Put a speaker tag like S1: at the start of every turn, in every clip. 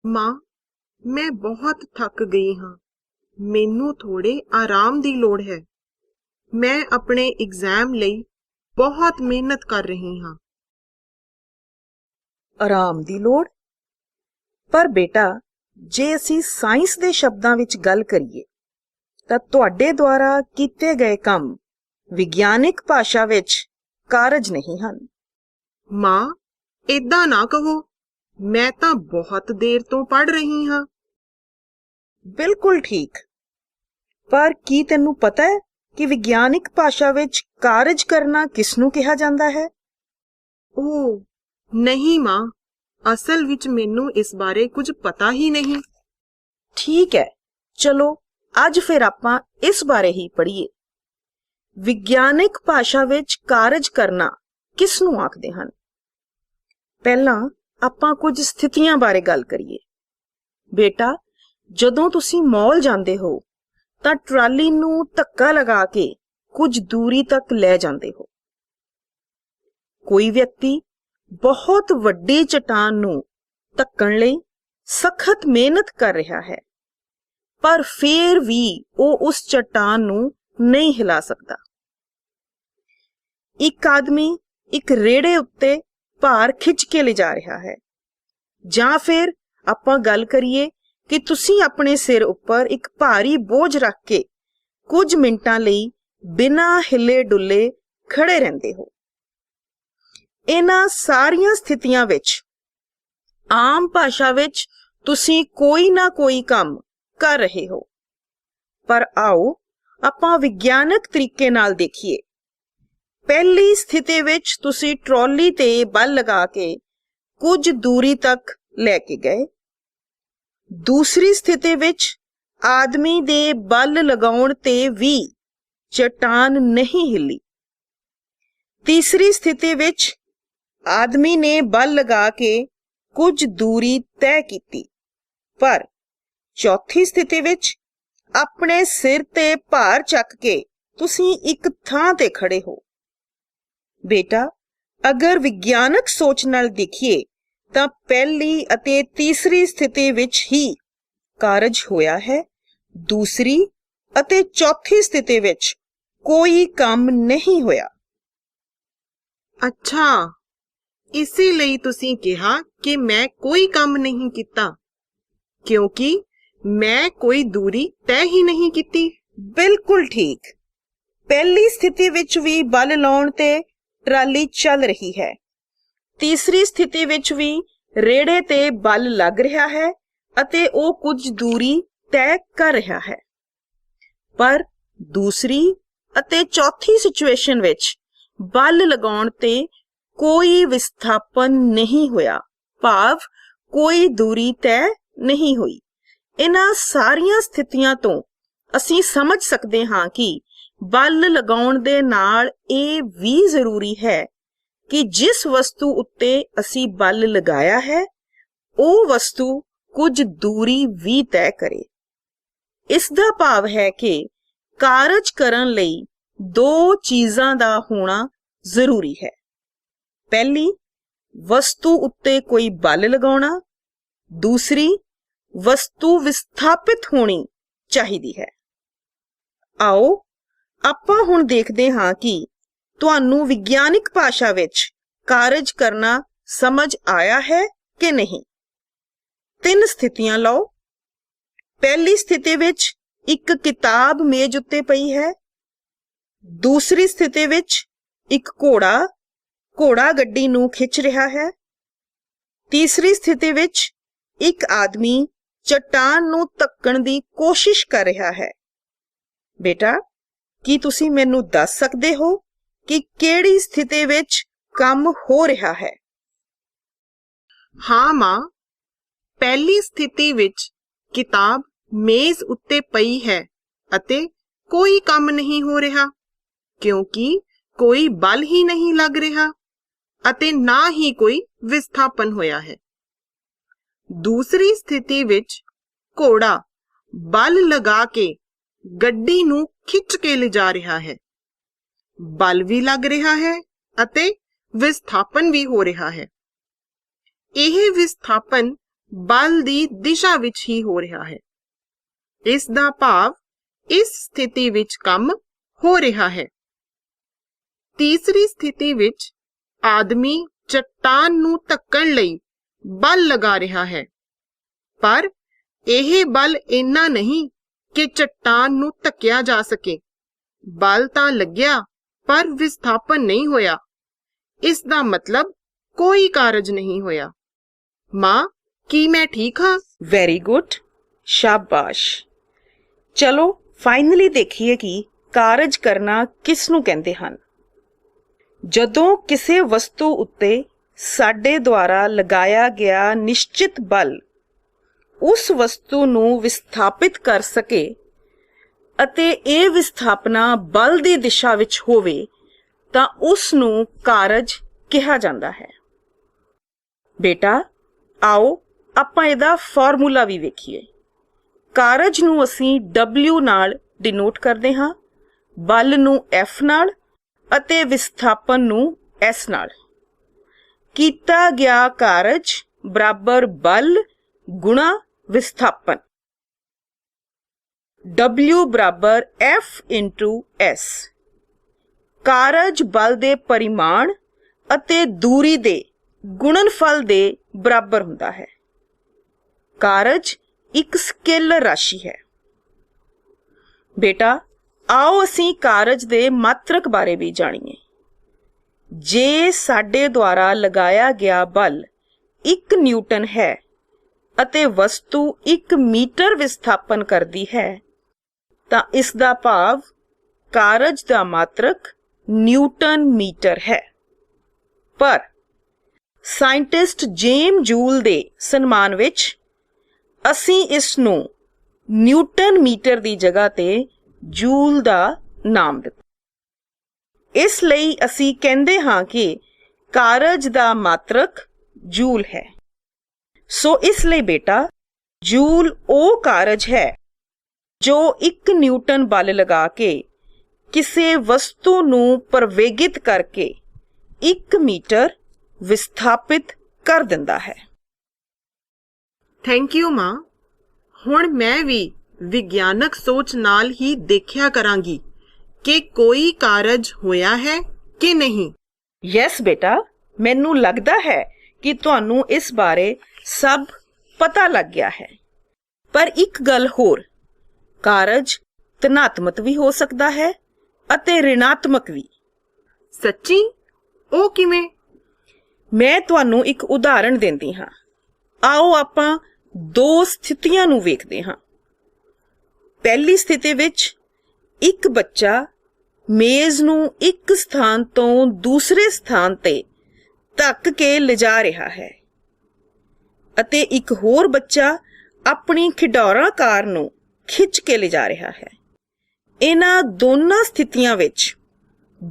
S1: ਮਾਂ, ਮੈਂ ਬਹੁਤ ਥੱਕ ਗਈ ਹਾਂ। ਮੈਨੂੰ ਥੋੜੇ ਆਰਾਮ ਦੀ ਲੋੜ ਹੈ। ਮੈਂ ਆਪਣੇ ਐਗਜ਼ਾਮ ਲਈ ਬਹੁਤ ਮਿਹਨਤ ਕਰ ਰਹੀ ਹਾਂ।
S2: ਆਰਾਮ ਦੀ ਲੋੜ? ਪਰ ਬੇਟਾ, ਜੇ ਅਸੀਂ ਸਾਇੰਸ ਦੇ ਸ਼ਬਦਾਂ ਵਿੱਚ ਗੱਲ ਕਰੀਏ ਤਾਂ ਤੁਹਾਡੇ ਦੁਆਰਾ ਕੀਤੇ ਗਏ ਕੰਮ ਵਿਗਿਆਨਿਕ ਭਾਸ਼ਾ ਵਿੱਚ ਕਾਰਜ ਨਹੀਂ ਹਨ।
S1: ਮਾਂ, ਏਦਾਂ ਨਾ ਕਹੋ। ਮੈਂ ਤਾਂ ਬਹੁਤ ਦੇਰ ਤੋਂ ਪੜ੍ਹ ਰਹੀ ਹਾਂ।
S2: ਬਿਲਕੁਲ ਠੀਕ। ਪਰ ਕੀ ਤੈਨੂੰ ਪਤਾ ਹੈ ਕਿ ਵਿਗਿਆਨਿਕ ਭਾਸ਼ਾ ਵਿੱਚ ਕਾਰਜ ਕਰਨਾ ਕਿਸ ਨੂੰ ਕਿਹਾ ਜਾਂਦਾ ਹੈ?
S1: ਓਹ ਨਹੀਂ ਮਾਂ, ਅਸਲ ਵਿੱਚ ਮੈਨੂੰ ਇਸ ਬਾਰੇ ਕੁਝ ਪਤਾ ਹੀ ਨਹੀਂ।
S2: ਠੀਕ ਹੈ, ਚਲੋ ਅੱਜ ਫਿਰ ਆਪਾਂ ਇਸ ਬਾਰੇ ਹੀ ਪੜ੍ਹੀਏ। ਵਿਗਿਆਨਿਕ ਭਾਸ਼ਾ ਵਿੱਚ ਕਾਰਜ ਕਰਨਾ ਕਿਸ ਨੂੰ ਆਖਦੇ ਹਨ? ਪਹਿਲਾਂ ਆਪਾਂ ਕੁਝ ਸਥਿਤੀਆਂ ਬਾਰੇ ਗੱਲ ਕਰੀਏ। ਬੇਟਾ, ਜਦੋਂ ਤੁਸੀਂ ਮਾਲ ਜਾਂਦੇ ਹੋ ਤਾਂ ਟਰਾਲੀ ਨੂੰ ਧੱਕਾ ਲਗਾ ਕੇ ਕੁਝ ਦੂਰੀ ਤੱਕ ਲੈ ਜਾਂਦੇ ਹੋ। ਕੋਈ ਵਿਅਕਤੀ ਬਹੁਤ ਵੱਡੀ ਚਟਾਨ ਨੂੰ ਧੱਕਣ ਲਈ ਸਖਤ ਮਿਹਨਤ ਕਰ ਰਿਹਾ ਹੈ, ਪਰ ਫਿਰ ਵੀ ਉਹ ਉਸ ਚਟਾਨ ਨੂੰ ਨਹੀਂ ਹਿਲਾ ਸਕਦਾ। ਇੱਕ ਆਦਮੀ ਇੱਕ ਰੇੜੇ ਉੱਤੇ ਭਾਰ ਖਿੱਚ ਕੇ ਲਿਜਾ ਰਿਹਾ ਹੈ। ਜਾਂ ਫਿਰ ਆਪਾਂ ਗੱਲ ਕਰੀਏ ਕਿ ਤੁਸੀਂ ਆਪਣੇ ਸਿਰ ਉੱਪਰ ਇੱਕ ਭਾਰੀ ਬੋਝ ਰੱਖ ਕੇ ਕੁਝ ਮਿੰਟਾਂ ਲਈ ਬਿਨਾਂ ਹਿੱਲੇ ਡੁੱਲੇ ਖੜੇ ਰਹਿੰਦੇ ਹੋ। ਇਹਨਾਂ ਸਾਰੀਆਂ ਸਥਿਤੀਆਂ ਵਿੱਚ ਆਮ ਭਾਸ਼ਾ ਵਿੱਚ ਤੁਸੀਂ ਕੋਈ ਨਾ ਕੋਈ ਕੰਮ ਕਰ ਰਹੇ ਹੋ। ਪਰ ਆਓ ਆਪਾਂ ਵਿਗਿਆਨਕ ਤਰੀਕੇ ਨਾਲ ਦੇਖੀਏ। ਪਹਿਲੀ ਸਥਿਤੀ ਵਿੱਚ ਤੁਸੀਂ ਟਰਾਲੀ ਤੇ ਬਲ ਲਗਾ ਕੇ ਕੁਝ ਦੂਰੀ ਤੱਕ ਲੈ ਕੇ ਗਏ। ਦੂਸਰੀ ਸਥਿਤੀ ਵਿੱਚ ਆਦਮੀ ਦੇ ਬਲ ਲਗਾਉਣ ਤੇ ਵੀ ਚਟਾਨ ਨਹੀਂ ਹਿੱਲੀ। ਤੀਸਰੀ ਸਥਿਤੀ ਵਿੱਚ ਆਦਮੀ ਨੇ ਬਲ ਲਗਾ ਕੇ ਕੁਝ ਦੂਰੀ ਤੈਅ ਕੀਤੀ, ਪਰ ਚੌਥੀ ਸਥਿਤੀ ਵਿੱਚ ਆਪਣੇ ਸਿਰ ਤੇ ਭਾਰ ਚੱਕ ਕੇ ਤੁਸੀਂ ਇੱਕ ਥਾਂ ਤੇ ਖੜੇ ਹੋ। ਬੇਟਾ, ਅਗਰ ਵਿਗਿਆਨਕ ਸੋਚ ਨਾਲ ਦੇਖੀਏ ਤਾਂ ਪਹਿਲੀ ਅਤੇ ਤੀਸਰੀ ਸਥਿਤੀ ਵਿੱਚ ਹੀ ਕਾਰਜ ਹੋਇਆ ਹੈ। ਦੂਸਰੀ ਅਤੇ ਚੌਥੀ ਸਥਿਤੀ ਵਿੱਚ ਕੋਈ ਕੰਮ ਨਹੀਂ ਹੋਇਆ।
S1: ਅੱਛਾ, ਇਸੇ ਲਈ ਤੁਸੀਂ ਕਿਹਾ ਕਿ ਮੈਂ ਕੋਈ ਕੰਮ ਨਹੀਂ ਕੀਤਾ, ਕਿਉਂਕਿ ਮੈਂ ਕੋਈ ਦੂਰੀ ਤੈਅ ਹੀ ਨਹੀਂ ਕੀਤੀ।
S2: ਬਿਲਕੁਲ ਠੀਕ। ਪਹਿਲੀ ਸਥਿਤੀ ਵਿੱਚ ਵੀ ਬਲ ਲਾਉਣ ਤੇ ਟਰਾਲੀ ਚੱਲ ਰਹੀ ਹੈ। ਤੀਸਰੀ ਸਥਿਤੀ ਵਿੱਚ ਵੀ ਰੇੜੇ ਤੇ ਬਲ ਲੱਗ ਰਿਹਾ ਹੈ ਅਤੇ ਉਹ ਕੁਝ ਦੂਰੀ ਤੈਅ ਕਰ ਰਿਹਾ ਹੈ। ਪਰ ਦੂਸਰੀ ਅਤੇ ਚੌਥੀ ਸਿਚੁਏਸ਼ਨ ਵਿੱਚ ਬਲ ਲਗਾਉਣ ਤੇ ਕੋਈ ਵਿਸਥਾਪਨ ਨਹੀਂ ਹੋਇਆ, ਭਾਵ ਕੋਈ ਦੂਰੀ ਤੈਅ ਨਹੀਂ ਹੋਈ। ਇਹਨਾਂ ਸਾਰੀਆਂ ਸਥਿਤੀਆਂ ਤੋਂ ਅਸੀਂ ਸਮਝ ਸਕਦੇ ਹਾਂ ਕਿ ਬਲ ਲਗਾਉਣ ਦੇ ਨਾਲ ਇਹ ਵੀ ਜ਼ਰੂਰੀ ਹੈ ਕਿ ਜਿਸ ਵਸਤੂ ਉੱਤੇ ਅਸੀਂ ਬਲ ਲਗਾਇਆ ਹੈ ਉਹ ਵਸਤੂ ਕੁਝ ਦੂਰੀ ਵੀ ਤੈਅ ਕਰੇ। ਇਸ ਦਾ ਭਾਵ ਹੈ ਕਿ ਕਾਰਜ ਕਰਨ ਲਈ ਦੋ ਚੀਜ਼ਾਂ ਦਾ ਹੋਣਾ ਜ਼ਰੂਰੀ ਹੈ। ਪਹਿਲੀ, ਵਸਤੂ ਉੱਤੇ ਕੋਈ ਬਲ ਲਗਾਉਣਾ। ਦੂਸਰੀ, ਵਸਤੂ ਵਿਸਥਾਪਿਤ ਹੋਣੀ ਚਾਹੀਦੀ ਹੈ। ਆਓ ਆਪਾਂ ਹੁਣ ਦੇਖਦੇ ਹਾਂ ਕਿ ਤੁਹਾਨੂੰ ਵਿਗਿਆਨਿਕ ਭਾਸ਼ਾ ਵਿੱਚ ਕਾਰਜ ਕਰਨਾ ਸਮਝ ਆਇਆ ਹੈ ਕਿ ਨਹੀਂ। 3 ਸਥਿਤੀਆਂ ਲਓ। ਪਹਿਲੀ ਸਥਿਤੀ ਵਿੱਚ ਇੱਕ ਕਿਤਾਬ ਮੇਜ਼ ਉੱਤੇ ਪਈ ਹੈ। ਦੂਸਰੀ ਸਥਿਤੀ ਵਿੱਚ ਇੱਕ ਘੋੜਾ ਗੱਡੀ ਨੂੰ ਖਿੱਚ ਰਿਹਾ ਹੈ। ਤੀਸਰੀ ਸਥਿਤੀ ਵਿੱਚ ਇੱਕ ਆਦਮੀ ਚਟਾਨ ਨੂੰ ਧੱਕਣ ਦੀ ਕੋਸ਼ਿਸ਼ ਕਰ ਰਿਹਾ ਹੈ। ਬੇਟਾ, ਕੀ ਤੁਸੀਂ ਮੈਨੂੰ ਦੱਸ ਸਕਦੇ ਹੋ ਕਿ ਕਿਹੜੀ ਸਥਿਤੀ ਵਿੱਚ ਕੰਮ ਹੋ ਰਿਹਾ ਹੈ?
S1: ਹਾਂ ਮਾਂ, ਪਹਿਲੀ ਸਥਿਤੀ ਵਿੱਚ ਕਿਤਾਬ ਮੇਜ਼ ਉੱਤੇ ਪਈ ਹੈ ਅਤੇ ਕੋਈ ਕੰਮ ਨਹੀਂ ਹੋ ਰਿਹਾ, ਕਿਉਂਕਿ ਕੋਈ ਬਲ ਹੀ ਨਹੀਂ ਲੱਗ ਰਿਹਾ ਅਤੇ ਨਾ ਹੀ ਕੋਈ ਵਿਸਥਾਪਨ ਹੋਇਆ ਹੈ। ਦੂਸਰੀ ਸਥਿਤੀ ਵਿੱਚ ਘੋੜਾ ਬਲ ਲਗਾ ਕੇ ਗੱਡੀ ਨੂੰ ਖਿੱਚ ਕੇ ਲਿਜਾ ਰਿਹਾ ਹੈ। ਬਲ ਵੀ ਲੱਗ ਰਿਹਾ ਹੈ ਅਤੇ ਵਿਸਥਾਪਨ ਵੀ ਹੋ ਰਿਹਾ ਹੈ। ਇਹ ਵਿਸਥਾਪਨ ਬਲ ਦੀ ਦਿਸ਼ਾ ਵਿੱਚ ਹੀ ਹੋ ਰਿਹਾ ਹੈ। ਇਸ ਦਾ ਭਾਵ ਇਸ ਸਥਿਤੀ ਵਿੱਚ ਕੰਮ ਹੋ ਰਿਹਾ ਹੈ। ਤੀਸਰੀ ਸਥਿਤੀ ਵਿੱਚ ਆਦਮੀ ਚੱਟਾਨ ਨੂੰ ਧੱਕਣ ਲਈ ਬਲ ਲਗਾ ਰਿਹਾ ਹੈ, ਪਰ ਇਹ ਬਲ ਇੰਨਾ ਨਹੀਂ ਕਿ ਚੱਟਾਨ ਨੂੰ ਧੱਕਿਆ ਜਾ ਸਕੇ। ਬਲ ਤਾਂ ਲੱਗਿਆ ਪਰ ਵਿਸਥਾਪਨ ਨਹੀਂ ਹੋਇਆ। ਇਸ ਦਾ ਮਤਲਬ ਕੋਈ ਕਾਰਜ ਨਹੀਂ ਹੋਇਆ। ਮਾਂ, ਕੀ ਮੈਂ ਠੀਕ ਹਾਂ?
S2: ਵੈਰੀ ਗੁੱਡ, ਸ਼ਾਬਾਸ਼। ਚਲੋ ਫਾਈਨਲੀ ਦੇਖੀਏ ਕਿ ਕਾਰਜ ਕਰਨਾ ਕਿਸ ਨੂੰ ਕਹਿੰਦੇ ਹਨ। ਜਦੋਂ ਕਿਸੇ ਵਸਤੂ ਉੱਤੇ ਸਾਡੇ ਦੁਆਰਾ ਲਗਾਇਆ ਗਿਆ ਨਿਸ਼ਚਿਤ ਬਲ ਉਸ ਵਸਤੂ ਨੂੰ ਵਿਸਥਾਪਿਤ ਕਰ ਸਕੇ ਅਤੇ ਇਹ ਵਿਸਥਾਪਨਾ ਬਲ ਦੀ ਦਿਸ਼ਾ ਵਿੱਚ ਹੋਵੇ ਤਾਂ ਉਸ ਨੂੰ ਕਾਰਜ ਕਿਹਾ ਜਾਂਦਾ ਹੈ। ਬੇਟਾ, ਆਓ ਆਪਾਂ ਇਹਦਾ ਫਾਰਮੂਲਾ ਵੀ ਵੇਖੀਏ। ਕਾਰਜ ਨੂੰ ਅਸੀਂ W ਨਾਲ ਡਿਨੋਟ ਕਰਦੇ ਹਾਂ, ਬਲ ਨੂੰ F ਨਾਲ ਅਤੇ ਵਿਸਥਾਪਨ ਨੂੰ S ਨਾਲ। ਕੀਤਾ ਗਿਆ ਕਾਰਜ ਬਰਾਬਰ ਬਲ ਗੁਣਾ ਵਿਸਥਾਪਨ। W ਬਰਾਬਰ F into S। ਕਾਰਜ ਬਲ ਦੇ ਪਰਿਮਾਣ ਅਤੇ ਦੂਰੀ ਦੇ ਗੁਣਨਫਲ ਦੇ ਬਰਾਬਰ ਹੁੰਦਾ ਹੈ। ਕਾਰਜ ਇੱਕ ਸਕੇਲਰ ਰਾਸ਼ੀ ਹੈ। ਬੇਟਾ, ਆਓ ਅਸੀਂ ਕਾਰਜ ਦੇ ਮਾਤਰਕ ਬਾਰੇ ਵੀ ਜਾਣੀਏ। ਜੇ ਸਾਡੇ ਦੁਆਰਾ ਲਗਾਇਆ ਗਿਆ ਬਲ 1 ਨਿਊਟਨ ਹੈ ਅਤੇ ਵਸਤੂ 1 ਮੀਟਰ ਵਿਸਥਾਪਨ ਕਰਦੀ ਹੈ ਤਾਂ ਇਸ ਦਾ ਭਾਵ ਕਾਰਜ ਦਾ ਮਾਤਰਕ ਨਿਊਟਨ ਮੀਟਰ ਹੈ। ਪਰ ਸਾਇੰਟਿਸਟ ਜੇਮਸ ਜੂਲ ਦੇ ਸਨਮਾਨ ਵਿੱਚ ਅਸੀਂ ਇਸ ਨੂੰ ਨਿਊਟਨ ਮੀਟਰ ਦੀ ਜਗ੍ਹਾ ਤੇ ਜੂਲ ਦਾ ਨਾਮ ਦਿੱਤਾ। ਇਸ ਲਈ ਅਸੀਂ ਕਹਿੰਦੇ ਹਾਂ ਕਿ ਕਾਰਜ ਦਾ ਮਾਤਰਕ ਜੂਲ ਹੈ। ਸੋ ਇਸ ਲਈ ਬੇਟਾ, ਜੂਲ ਉਹ ਕਾਰਜ ਹੈ ਜੋ 1 ਨਿਊਟਨ ਬਲ ਲਗਾ ਕੇ ਕਿਸੇ ਵਸਤੂ ਨੂੰ ਪ੍ਰਵੇਗਿਤ ਕਰਕੇ 1 ਮੀਟਰ ਵਿਸਥਾਪਿਤ ਕਰ ਦਿੰਦਾ ਹੈ।
S1: ਥੈਂਕ ਯੂ ਮਾਂ। ਹੁਣ ਮੈਂ ਵੀ ਵਿਗਿਆਨਕ ਸੋਚ ਨਾਲ ਹੀ ਦੇਖਿਆ ਕਰਾਂਗੀ ਕਿ ਕੋਈ ਕਾਰਜ ਹੋਇਆ ਹੈ ਕਿ ਨਹੀਂ।
S2: ਯੈਸ ਬੇਟਾ, ਮੈਨੂੰ ਲੱਗਦਾ ਹੈ ਕਿ ਤੁਹਾਨੂੰ ਇਸ ਬਾਰੇ ਸਭ ਪਤਾ ਲੱਗ ਗਿਆ ਹੈ। ਪਰ ਇੱਕ ਗੱਲ ਹੋਰ, ਕਾਰਜ ਧਨਾਤਮਕ ਵੀ ਹੋ ਸਕਦਾ ਹੈ ਅਤੇ ਰਿਣਾਤਮਕ ਵੀ।
S1: ਸੱਚੀ? ਉਹ ਕਿਵੇਂ?
S2: ਮੈਂ ਤੁਹਾਨੂੰ ਇੱਕ ਉਦਾਹਰਣ ਦਿੰਦੀ ਹਾਂ। ਆਓ ਆਪਾਂ 2 ਸਥਿਤੀਆਂ ਨੂੰ ਵੇਖਦੇ ਹਾਂ। ਪਹਿਲੀ ਸਥਿਤੀ ਵਿੱਚ ਇੱਕ ਬੱਚਾ ਮੇਜ਼ ਨੂੰ ਇੱਕ ਸਥਾਨ ਤੋਂ ਦੂਸਰੇ ਸਥਾਨ ਤੇ ਧੱਕ ਕੇ ਲਿਜਾ ਰਿਹਾ ਹੈ ਅਤੇ ਇੱਕ ਹੋਰ ਬੱਚਾ ਆਪਣੀ ਖਿਡੌਣਾ ਕਾਰ ਨੂੰ ਖਿੱਚ ਕੇ ਲਿਜਾ ਰਿਹਾ ਹੈ। ਇਹਨਾਂ ਦੋਨਾਂ ਸਥਿਤੀਆਂ ਵਿੱਚ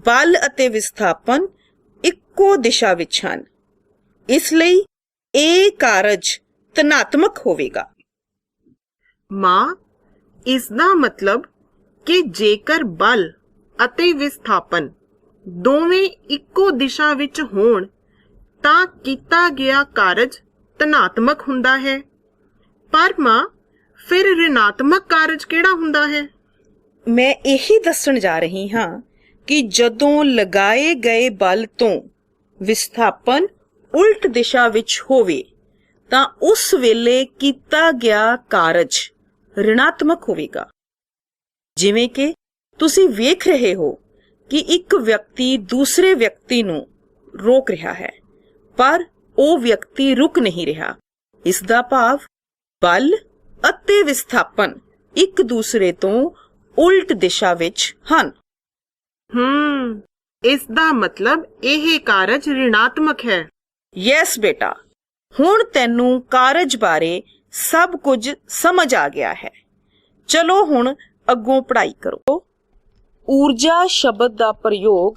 S2: ਬਲ ਅਤੇ ਵਿਸਥਾਪਨ ਇੱਕੋ ਦਿਸ਼ਾ ਵਿੱਚ ਹਨ। ਇਸ ਲਈ ਇਹ ਕਾਰਜ ਧਨਾਤਮਕ ਹੋਵੇਗਾ।
S1: ਮਾਂ, ਇਸ ਦਾ ਮਤਲਬ ਕਿ ਜੇਕਰ ਬਲ ਅਤੇ ਵਿਸਥਾਪਨ ਦੋਵੇਂ ਇੱਕੋ ਦਿਸ਼ਾ ਵਿੱਚ ਹੋਣ ਤਾਂ ਕੀਤਾ ਗਿਆ ਕਾਰਜ ਧਨਾਤਮਕ ਹੁੰਦਾ ਹੈ। ਪਰ ਮਾਂ, ਫਿਰ ਰਿਣਾਤਮਕ ਕਾਰਜ ਕਿਹੜਾ ਹੁੰਦਾ ਹੈ?
S2: ਮੈਂ ਇਹੀ ਦੱਸਣ ਜਾ ਰਹੀ ਹਾਂ ਕਿ ਜਦੋਂ ਲਗਾਏ ਗਏ ਬਲ ਤੋਂ ਵਿਸਥਾਪਨ ਉਲਟ ਦਿਸ਼ਾ ਵਿੱਚ ਹੋਵੇ ਤਾਂ ਉਸ ਵੇਲੇ ਕੀਤਾ ਗਿਆ ਕਾਰਜ ਰਿਣਾਤਮਕ ਹੋਵੇਗਾ। ਜਿਵੇਂ ਕਿ ਤੁਸੀਂ ਵੇਖ ਰਹੇ ਹੋ ਕਿ ਇੱਕ ਵਿਅਕਤੀ ਦੂਸਰੇ ਵਿਅਕਤੀ ਨੂੰ ਰੋਕ ਰਿਹਾ ਹੈ, ਪਰ ਉਹ ਵਿਅਕਤੀ ਰੁਕ ਨਹੀਂ ਰਿਹਾ। ਇਸ ਦਾ ਭਾਵ ਬਲ ਅਤੇ ਵਿਸਥਾਪਨ ਇੱਕ ਦੂਸਰੇ ਤੋਂ ਉਲਟ ਦਿਸ਼ਾ ਵਿੱਚ ਹਨ।
S1: ਇਸ ਦਾ ਮਤਲਬ ਇਹ ਕਾਰਜ ਰਿਣਾਤਮਕ ਹੈ।
S2: ਯੈਸ ਬੇਟਾ, ਹੁਣ ਤੈਨੂੰ ਕਾਰਜ ਬਾਰੇ ਸਭ ਕੁਝ ਸਮਝ ਆ ਗਿਆ ਹੈ। ਚਲੋ ਹੁਣ ਅੱਗੋਂ ਪੜ੍ਹਾਈ ਕਰੋ। ਊਰਜਾ ਸ਼ਬਦ ਦਾ ਪ੍ਰਯੋਗ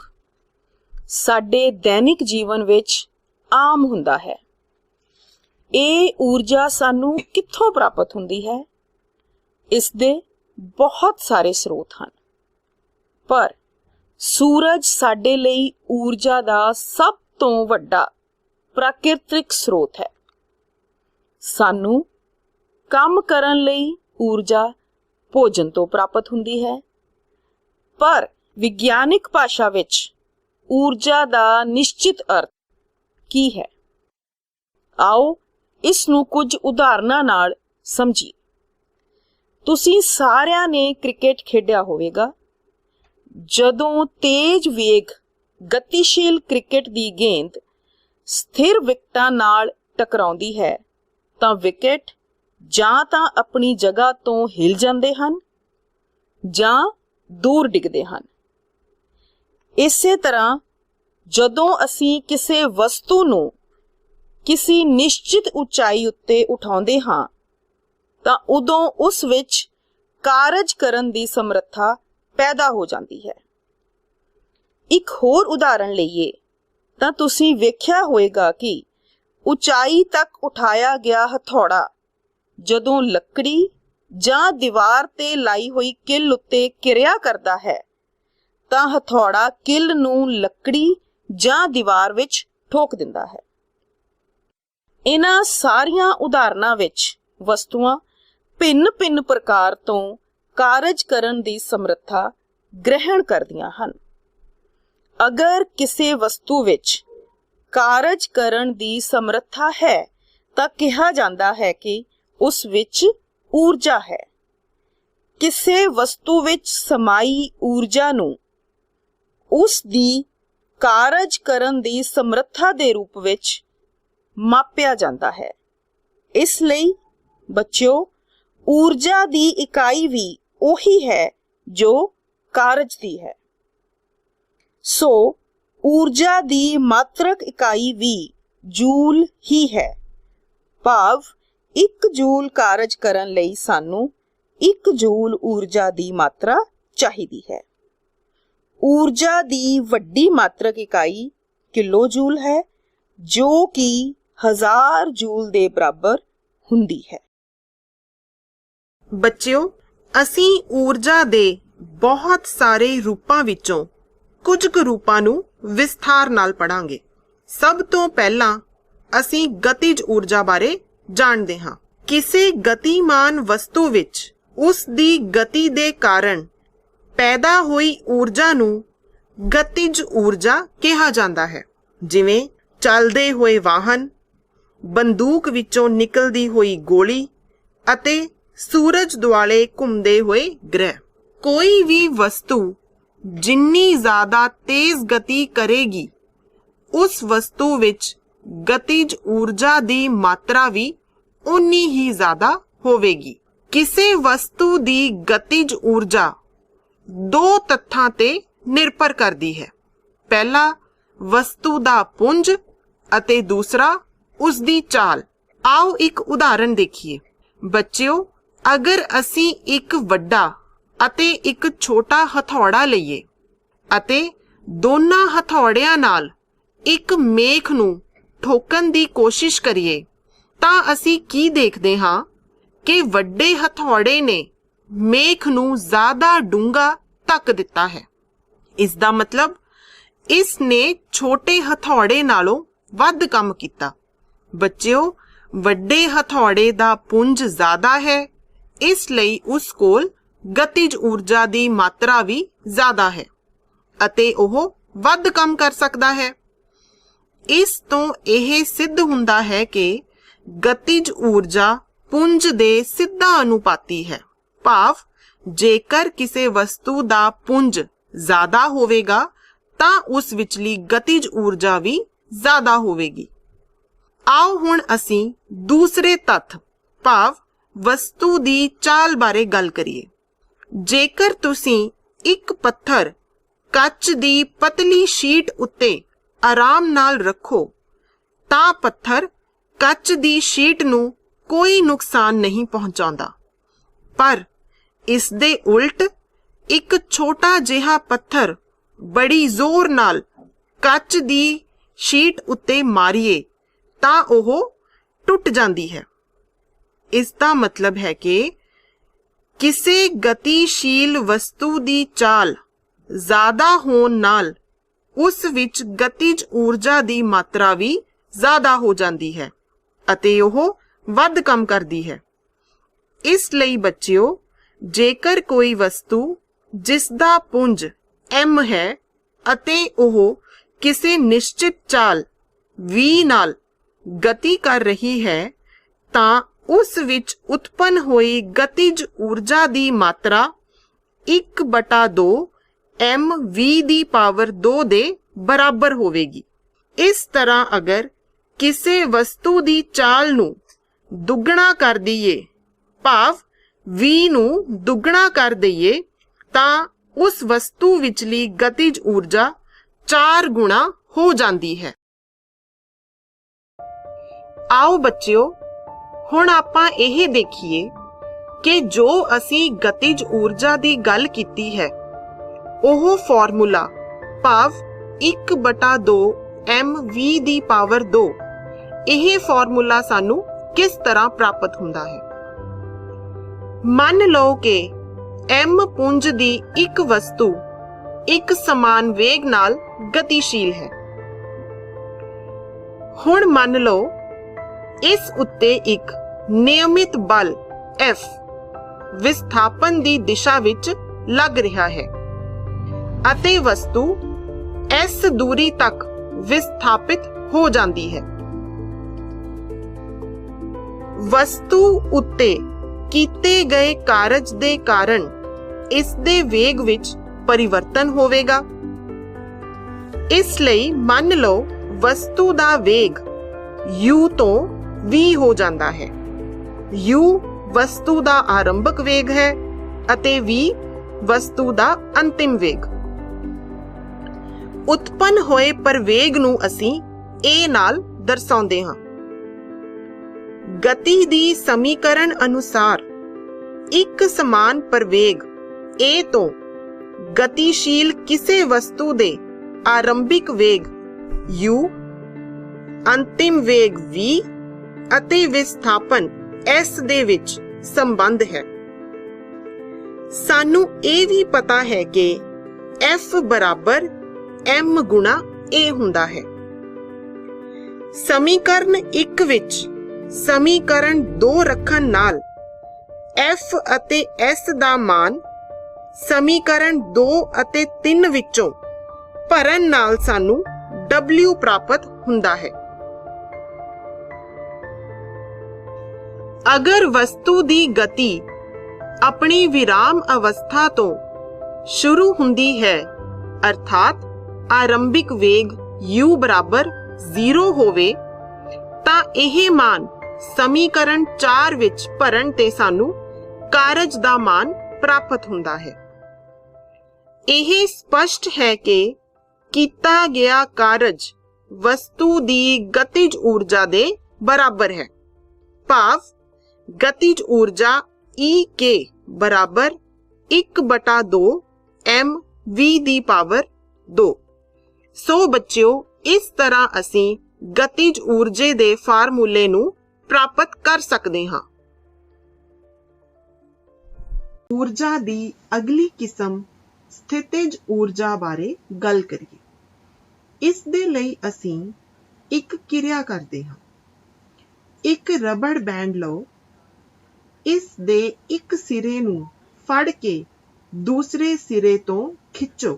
S2: ਸਾਡੇ ਦੈਨਿਕ ਜੀਵਨ ਵਿੱਚ ਆਮ ਹੁੰਦਾ ਹੈ। ਇਹ ਊਰਜਾ ਸਾਨੂੰ ਕਿੱਥੋਂ ਪ੍ਰਾਪਤ ਹੁੰਦੀ ਹੈ? ਇਸ ਦੇ ਬਹੁਤ ਸਾਰੇ ਸਰੋਤ ਹਨ, ਪਰ ਸੂਰਜ ਸਾਡੇ ਲਈ ਊਰਜਾ ਦਾ ਸਭ ਤੋਂ ਵੱਡਾ ਪ੍ਰਾਕਿਰਤਿਕ ਸਰੋਤ ਹੈ। ਸਾਨੂੰ ਕੰਮ ਕਰਨ ਲਈ ਊਰਜਾ ਭੋਜਨ ਤੋਂ ਪ੍ਰਾਪਤ ਹੁੰਦੀ ਹੈ, ਪਰ ਵਿਗਿਆਨਿਕ ਭਾਸ਼ਾ ਵਿੱਚ ਊਰਜਾ ਦਾ ਨਿਸ਼ਚਿਤ ਅਰਥ ਕੀ ਹੈ? ਆਓ ਇਸ ਨੂੰ ਕੁਝ ਉਦਾਹਰਨਾਂ ਨਾਲ ਸਮਝੀਏ। ਤੁਸੀਂ ਸਾਰਿਆਂ ਨੇ ਕ੍ਰਿਕਟ ਖੇਡਿਆ ਹੋਵੇਗਾ। ਜਦੋਂ ਤੇਜ਼ ਵੇਗ ਗਤੀਸ਼ੀਲ ਕ੍ਰਿਕਟ ਦੀ ਗੇਂਦ ਸਥਿਰ ਵਿਕਟਾਂ ਨਾਲ ਟਕਰਾਉਂਦੀ ਹੈ ਤਾਂ ਵਿਕਟ ਜਾਂ ਤਾਂ ਆਪਣੀ ਜਗ੍ਹਾ ਤੋਂ ਹਿਲ ਜਾਂਦੇ ਹਨ ਜਾਂ ਦੂਰ ਡਿੱਗਦੇ ਹਨ। ਇਸੇ ਤਰ੍ਹਾਂ ਜਦੋਂ ਅਸੀਂ ਕਿਸੇ ਵਸਤੂ ਨੂੰ ਕਿਸੇ ਨਿਸ਼ਚਿਤ ਉਚਾਈ ਉੱਤੇ ਉਠਾਉਂਦੇ ਹਾਂ ਤਾਂ ਉਦੋਂ ਉਸ ਵਿੱਚ ਕਾਰਜ ਕਰਨ ਦੀ ਸਮਰੱਥਾ ਪੈਦਾ ਹੋ ਜਾਂਦੀ ਹੈ। ਇੱਕ ਹੋਰ ਉਦਾਹਰਣ ਲਈਏ ਤਾਂ ਤੁਸੀਂ ਵੇਖਿਆ ਹੋਵੇਗਾ ਕਿ ਉਚਾਈ ਤੱਕ ਉਠਾਇਆ ਗਿਆ ਹਥੌੜਾ ਜਦੋਂ ਲੱਕੜੀ ਜਾਂ ਦੀਵਾਰ ਤੇ ਲਾਈ ਹੋਈ ਕਿੱਲ ਉੱਤੇ ਕਿਰਿਆ ਕਰਦਾ ਹੈ ਤਾਂ ਹਥੌੜਾ ਕਿੱਲ ਨੂੰ ਲੱਕੜੀ ਜਾਂ ਦੀਵਾਰ ਵਿੱਚ ਠੋਕ ਦਿੰਦਾ ਹੈ। ਇਹਨਾਂ ਸਾਰੀਆਂ ਉਦਾਹਰਨਾਂ ਵਿੱਚ ਵਸਤੂਆਂ ਭਿੰਨ-ਭਿੰਨ ਪ੍ਰਕਾਰ ਤੋਂ ਕਾਰਜ ਕਰਨ ਦੀ ਸਮਰੱਥਾ ਗ੍ਰਹਿਣ ਕਰਦੀਆਂ ਹਨ। ਅਗਰ ਕਿਸੇ ਵਸਤੂ ਵਿੱਚ ਕਾਰਜ ਕਰਨ ਦੀ ਸਮਰੱਥਾ ਹੈ ਤਾਂ ਕਿਹਾ ਜਾਂਦਾ ਹੈ ਕਿ ਉਸ ਵਿੱਚ ਊਰਜਾ ਹੈ। ਕਿਸੇ ਵਸਤੂ ਵਿੱਚ ਸਮਾਈ ਊਰਜਾ ਨੂੰ ਉਸ ਦੀ ਕਾਰਜ ਕਰਨ ਦੀ ਸਮਰੱਥਾ ਦੇ ਰੂਪ ਵਿੱਚ ਮਾਪਿਆ ਜਾਂਦਾ ਹੈ। ਇਸ ਲਈ ਬੱਚਿਓ, ਊਰਜਾ ਦੀ ਇਕਾਈ ਵੀ ਉਹੀ ਹੈ ਜੋ ਕਾਰਜ ਦੀ ਹੈ। ਸੋ ਊਰਜਾ ਦੀ ਮਾਤਰਕ ਇਕਾਈ ਵੀ ਜੂਲ ਹੀ ਹੈ। ਭਾਵ 1 ਜੂਲ ਕਾਰਜ ਕਰਨ ਲਈ ਸਾਨੂੰ 1 ਜੂਲ ਊਰਜਾ ਦੀ ਮਾਤਰਾ ਚਾਹੀਦੀ ਹੈ। ਊਰਜਾ ਦੀ ਵੱਡੀ ਮਾਤਰਕ ਇਕਾਈ ਕਿਲੋ ਜੂਲ ਹੈ, ਜੋ ਕਿ 1000 ਜੂਲ ਦੇ ਬਰਾਬਰ ਹੁੰਦੀ ਹੈ।
S1: ਬੱਚਿਓ, ਅਸੀਂ ਊਰਜਾ ਦੇ ਬਹੁਤ ਸਾਰੇ ਰੂਪਾਂ ਵਿੱਚੋਂ ਕੁਝ ਕੁ ਰੂਪਾਂ ਨੂੰ ਵਿਸਥਾਰ ਨਾਲ ਪੜ੍ਹਾਂਗੇ। ਸਭ ਤੋਂ ਪਹਿਲਾਂ ਅਸੀਂ ਗਤਿਜ ਊਰਜਾ ਬਾਰੇ ਜਾਣਦੇ ਹਾਂ। ਕਿਸੇ ਗਤੀਮਾਨ ਵਸਤੂ ਵਿੱਚ ਉਸ ਦੀ ਗਤੀ ਦੇ ਕਾਰਨ ਪੈਦਾ ਹੋਈ ਊਰਜਾ ਨੂੰ ਗਤਿਜ ਊਰਜਾ ਕਿਹਾ ਜਾਂਦਾ ਹੈ। ਜਿਵੇਂ ਚੱਲਦੇ ਹੋਏ ਵਾਹਨ, ਬੰਦੂਕ ਵਿੱਚੋਂ ਨਿਕਲਦੀ ਹੋਈ ਗੋਲੀ ਅਤੇ ਸੂਰਜ ਦੁਆਲੇ ਘੁੰਮਦੇ ਹੋਏ ਗ੍ਰਹਿ। ਕੋਈ ਵੀ ਵਸਤੂ ਜਿੰਨੀ ਜ਼ਿਆਦਾ ਤੇਜ਼ ਗਤੀ ਕਰੇਗੀ, ਉਸ ਵਸਤੂ ਵਿੱਚ ਗਤਿਜ ਊਰਜਾ ਦੀ ਮਾਤਰਾ ਵੀ ਉਨੀ ਹੀ ਜ਼ਿਆਦਾ ਹੋਵੇਗੀ। ਕਿਸੇ ਵਸਤੂ ਦੀ ਗਤਿਜ ਊਰਜਾ 2 ਤੱਥਾਂ ਤੇ ਨਿਰਭਰ ਕਰਦੀ ਹੈ। ਪਹਿਲਾ ਵਸਤੂ ਦਾ ਪੁੰਜ ਅਤੇ ਦੂਸਰਾ ਉਸ ਦੀ ਚਾਲ। ਆਓ ਇੱਕ ਉਦਾਹਰਣ ਦੇਖੀਏ। ਬੱਚਿਓ, ਅਗਰ ਅਸੀਂ ਇੱਕ ਵੱਡਾ ਅਤੇ ਇੱਕ ਛੋਟਾ ਹਥੌੜਾ ਲਈਏ ਅਤੇ ਦੋਨਾਂ ਹਥੌੜਿਆਂ ਨਾਲ ਇੱਕ ਮੇਖ ਨੂੰ ਠੋਕਣ ਦੀ ਕੋਸ਼ਿਸ਼ ਕਰੀਏ ਤਾਂ ਅਸੀਂ ਕੀ ਦੇਖਦੇ ਹਾਂ ਕਿ ਵੱਡੇ ਹਥੌੜੇ ਨੇ ਮੇਖ ਨੂੰ ਜ਼ਿਆਦਾ ਡੂੰਘਾ ਧੱਕ ਦਿੱਤਾ ਹੈ। ਇਸ ਦਾ ਮਤਲਬ ਇਸ ਨੇ ਛੋਟੇ ਹਥੌੜੇ ਨਾਲੋਂ ਵੱਧ ਕੰਮ ਕੀਤਾ। ਬੱਚਿਓ, ਵੱਡੇ ਹਥੌੜੇ ਦਾ ਪੁੰਜ ਜ਼ਿਆਦਾ ਹੈ, ਇਸ ਲਈ ਉਸ ਕੋਲ ਗਤਿਜ ਊਰਜਾ ਦੀ ਮਾਤਰਾ ਵੀ ਜ਼ਿਆਦਾ ਹੈ ਅਤੇ ਉਹ ਵੱਧ ਕੰਮ ਕਰ ਸਕਦਾ ਹੈ। ਇਸ ਤੋਂ ਇਹ ਸਿੱਧ ਹੁੰਦਾ ਹੈ ਕਿ ਗਤਿਜ ਊਰਜਾ ਪੁੰਜ ਦੇ ਸਿੱਧਾ ਅਨੁਪਾਤੀ ਹੈ। ਭਾਵ ਜੇਕਰ ਕਿਸੇ ਵਸਤੂ ਦਾ ਪੁੰਜ ਜ਼ਿਆਦਾ ਹੋਵੇਗਾ ਤਾਂ ਉਸ ਵਿਚਲੀ ਗਤਿਜ ਊਰਜਾ ਵੀ ਜ਼ਿਆਦਾ ਹੋਵੇਗੀ। ਆਓ ਹੁਣ ਅਸੀਂ ਦੂਸਰੇ ਤੱਥ ਭਾਵ ਵਸਤੂ ਦੀ ਚਾਲ ਬਾਰੇ ਗੱਲ ਕਰੀਏ। ਜੇਕਰ ਤੁਸੀਂ ਇੱਕ ਪੱਥਰ ਕੱਚ ਦੀ ਪਤਲੀ ਸ਼ੀਟ ਉੱਤੇ ਆਰਾਮ ਨਾਲ ਰੱਖੋ ਤਾਂ ਪੱਥਰ ਕੱਚ ਦੀ ਸ਼ੀਟ ਨੂੰ ਕੋਈ ਨੁਕਸਾਨ ਨਹੀਂ ਪਹੁੰਚਾਉਂਦਾ। ਪਰ ਇਸ ਦੇ ਉਲਟ ਇੱਕ ਛੋਟਾ ਜਿਹਾ ਪੱਥਰ ਬੜੀ ਜ਼ੋਰ ਨਾਲ ਕੱਚ ਦੀ ਸ਼ੀਟ ਉੱਤੇ ਮਾਰੀਏ ਤਾਂ ਉਹ ਟੁੱਟ ਜਾਂਦੀ ਹੈ। ਇਸ ਦਾ ਮਤਲਬ ਹੈ ਕਿ ਕਿਸੇ ਗਤੀਸ਼ੀਲ ਵਸਤੂ ਦੀ ਚਾਲ ਜ਼ਿਆਦਾ ਹੋਣ ਨਾਲ ਉਸ ਵਿੱਚ ਗਤਿਜ ਊਰਜਾ ਦੀ ਮਾਤਰਾ ਵੀ ਜ਼ਿਆਦਾ ਹੋ ਜਾਂਦੀ ਹੈ ਅਤੇ ਉਹ ਵੱਧ ਕੰਮ ਕਰਦੀ ਹੈ। ਇਸ ਲਈ ਬੱਚਿਓ, ਜੇਕਰ ਕੋਈ ਵਸਤੂ ਜਿਸ ਦਾ ਪੁੰਜ m ਹੈ ਅਤੇ ਉਹ ਕਿਸੇ ਨਿਸ਼ਚਿਤ ਚਾਲ v ਨਾਲ ਗਤੀ ਕਰ ਰਹੀ ਹੈ ਤਾਂ ਉਸ ਵਿੱਚ ਉਤਪੰਨ ਹੋਈ ਗਤਿਜ ਊਰਜਾ ਦੀ ਮਾਤਰਾ 1/2 mv ਦੀ ਪਾਵਰ 2 ਦੇ ਬਰਾਬਰ ਹੋਵੇਗੀ। ਇਸ ਤਰ੍ਹਾਂ ਅਗਰ ਕਿਸੇ ਵਸਤੂ ਦੀ ਚਾਲ ਨੂੰ ਦੁੱਗਣਾ ਕਰ ਦਈਏ, ਭਾਵ v ਨੂੰ ਦੁੱਗਣਾ ਕਰ ਦਈਏ, ਤਾਂ ਉਸ ਵਸਤੂ ਵਿਚਲੀ ਗਤਿਜ ਊਰਜਾ 4 ਗੁਣਾ ਹੋ ਜਾਂਦੀ ਹੈ। ਆਓ ਬੱਚਿਓ, ਹੁਣ ਆਪਾਂ ਇਹ ਦੇਖੀਏ ਕਿ ਜੋ ਅਸੀਂ ਗਤਿਜ ਊਰਜਾ ਦੀ ਗੱਲ ਕੀਤੀ ਹੈ, ਉਹ ਫਾਰਮੂਲਾ ਭਾਵ 1/2 mv ਦੀ ਪਾਵਰ 2, ਇਹ ਫਾਰਮੂਲਾ ਸਾਨੂੰ ਕਿਸ ਤਰ੍ਹਾਂ ਪ੍ਰਾਪਤ ਹੁੰਦਾ ਹੈ। ਮੰਨ ਲਓ ਕਿ m ਪੁੰਜ ਦੀ ਇੱਕ ਵਸਤੂ ਇੱਕ ਸਮਾਨ ਵੇਗ ਨਾਲ ਗਤੀਸ਼ੀਲ ਹੈ। ਹੁਣ ਮੰਨ ਲਓ ਇਸ ਉੱਤੇ ਇੱਕ ਨਿਯਮਿਤ ਬਲ F ਵਿਸਥਾਪਨ ਦੀ ਦਿਸ਼ਾ ਵਿੱਚ ਲੱਗ ਰਿਹਾ ਹੈ ਅਤੇ ਵਸਤੂ S ਦੂਰੀ ਤੱਕ ਵਿਸਥਾਪਿਤ ਹੋ ਜਾਂਦੀ ਹੈ। ਵਸਤੂ ਉੱਤੇ ਕੀਤੇ ਗਏ ਕਾਰਜ ਦੇ ਕਾਰਨ ਇਸ ਦੇ ਵੇਗ ਵਿੱਚ ਪਰਿਵਰਤਨ ਹੋਵੇਗਾ। ਇਸ ਲਈ ਮੰਨ ਲਓ ਵਸਤੂ ਦਾ ਵੇਗ u ਤੋਂ v ਹੋ ਜਾਂਦਾ ਹੈ। u ਵਸਤੂ ਦਾ ਆਰੰਭਕ ਵੇਗ ਹੈ ਅਤੇ v ਵਸਤੂ ਦਾ ਅੰਤਿਮ ਵੇਗ। ਉਤਪੰਨ ਹੋਏ ਪ੍ਰਵੇਗ ਨੂੰ ਅਸੀਂ a ਨਾਲ ਦਰਸਾਉਂਦੇ ਹਾਂ। ਗਤੀ ਦੀ ਸਮੀਕਰਨ ਅਨੁਸਾਰ ਇੱਕ ਸਮਾਨ ਪ੍ਰਵੇਗ a ਤੋਂ ਗਤੀਸ਼ੀਲ ਕਿਸੇ ਵਸਤੂ ਦੇ ਆਰੰਭਿਕ ਵੇਗ u, ਅੰਤਿਮ ਵੇਗ v ਅਤੇ ਵਿਸਥਾਪਨ s ਦੇ ਵਿੱਚ ਸੰਬੰਧ ਹੈ। ਸਾਨੂੰ ਇਹ ਵੀ ਪਤਾ ਹੈ ਕਿ F ਬਰਾਬਰ m ਗੁਣਾ a ਹੁੰਦਾ ਹੈ। ਸਮੀਕਰਨ 1 ਵਿੱਚ ਸਮੀਕਰਨ 2 ਰੱਖਣ ਨਾਲ F ਅਤੇ S ਦਾ ਮਾਨ ਸਮੀਕਰਨ 2 ਅਤੇ 3 ਵਿੱਚੋਂ ਭਰਨ ਨਾਲ ਸਾਨੂੰ W ਪ੍ਰਾਪਤ ਹੁੰਦਾ ਹੈ। ਅਗਰ ਵਸਤੂ ਦੀ ਗਤੀ ਆਪਣੀ ਵਿਰਾਮ ਅਵਸਥਾ ਤੋਂ ਸ਼ੁਰੂ ਹੁੰਦੀ ਹੈ, ਅਰਥਾਤ ਆਰੰਭਿਕ ਵੇਗ u ਬਰਾਬਰ 0 ਹੋਵੇ, ਤਾਂ ਇਹ ਮਾਨ ਸਮੀਕਰਨ 4 ਵਿੱਚ ਭਰਨ ਤੇ ਸਾਨੂੰ ਕਾਰਜ ਦਾ ਮਾਨ ਪ੍ਰਾਪਤ ਹੁੰਦਾ ਹੈ। ਇਹ ਸਪਸ਼ਟ ਹੈ ਕਿ ਕੀਤਾ ਗਿਆ ਕਾਰਜ ਵਸਤੂ ਦੀ ਗਤਿਜ ਊਰਜਾ ਦੇ ਬਰਾਬਰ ਹੈ, ਭਾਵ ਗਤਿਜ ਊਰਜਾ EK ਬਰਾਬਰ 1/2 mv ਦੀ ਪਾਵਰ 2। ਸੋ ਬੱਚਿਓ, ਇਸ ਤਰ੍ਹਾਂ ਅਸੀਂ ਗਤਿਜ ਊਰਜੇ ਦੇ ਫਾਰਮੂਲੇ ਨੂੰ ਪ੍ਰਾਪਤ ਕਰ ਸਕਦੇ ਹਾਂ। ਊਰਜਾ ਦੀ ਅਗਲੀ ਕਿਸਮ ਸਥਿਤਿਜ ਊਰਜਾ ਬਾਰੇ ਗੱਲ ਕਰੀਏ। ਇਸ ਦੇ ਲਈ ਅਸੀਂ ਇੱਕ ਕਿਰਿਆ ਕਰਦੇ ਹਾਂ। ਇੱਕ ਰਬੜ ਬੈਂਡ ਲਓ, ਇਸ ਦੇ ਇੱਕ ਸਿਰੇ ਨੂੰ ਫੜ ਕੇ ਦੂਸਰੇ ਸਿਰੇ ਤੋਂ ਖਿੱਚੋ।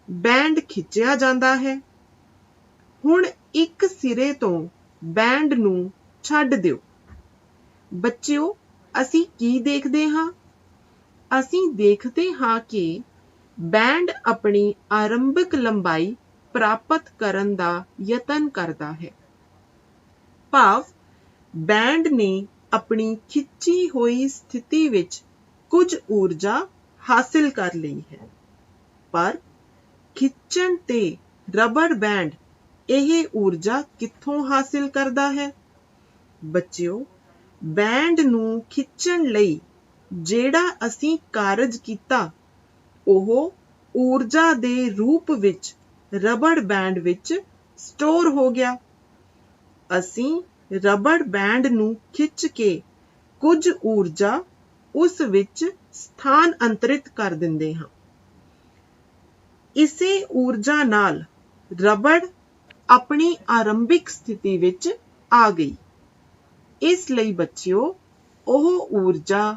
S1: ਬੈਂਡ ਖਿੱਚਿਆ ਜਾਂਦਾ ਹੈ। ਹੁਣ ਇੱਕ ਸਿਰੇ ਤੋਂ ਬੈਂਡ ਨੂੰ ਛੱਡ ਦਿਓ। ਬੱਚਿਓ, ਅਸੀਂ ਕੀ ਦੇਖਦੇ ਹਾਂ? ਅਸੀਂ ਦੇਖਦੇ ਹਾਂ ਕਿ ਬੈਂਡ ਆਪਣੀ ਆਰੰਭਕ ਲੰਬਾਈ ਪ੍ਰਾਪਤ ਕਰਨ ਦਾ ਯਤਨ ਕਰਦਾ ਹੈ, ਭਾਵ ਬੈਂਡ ਨੇ ਆਪਣੀ ਖਿੱਚੀ ਹੋਈ ਸਥਿਤੀ ਵਿੱਚ ਕੁਝ ਊਰਜਾ ਹਾਸਿਲ ਕਰ ਲਈ ਹੈ, ਪਰ ਖਿੱਚਣ ਤੇ ਰਬੜ ਬੈਂਡ ਇਹ ਊਰਜਾ ਕਿੱਥੋਂ ਹਾਸਿਲ ਕਰਦਾ ਹੈ? ਬੱਚਿਓ, ਬੈਂਡ ਨੂੰ ਖਿੱਚਣ ਲਈ ਜਿਹੜਾ ਅਸੀਂ ਕਾਰਜ ਕੀਤਾ, ਉਹ ਊਰਜਾ ਦੇ ਰੂਪ ਵਿੱਚ ਰਬੜ ਬੈਂਡ ਵਿੱਚ ਸਟੋਰ ਹੋ ਗਿਆ। ਅਸੀਂ ਰਬੜ ਬੈਂਡ ਨੂੰ ਖਿੱਚ ਕੇ ਕੁਝ ਊਰਜਾ ਉਸ ਵਿੱਚ ਸਥਾਨਾਂਤਰਿਤ ਕਰ ਦਿੰਦੇ ਹਾਂ। ਇਸੇ ਊਰਜਾ ਨਾਲ ਰਬੜ ਆਪਣੀ ਆਰੰਭਿਕ ਸਥਿਤੀ ਵਿੱਚ ਆ ਗਈ। ਇਸ ਲਈ ਬੱਚਿਓ, ਉਹ ਊਰਜਾ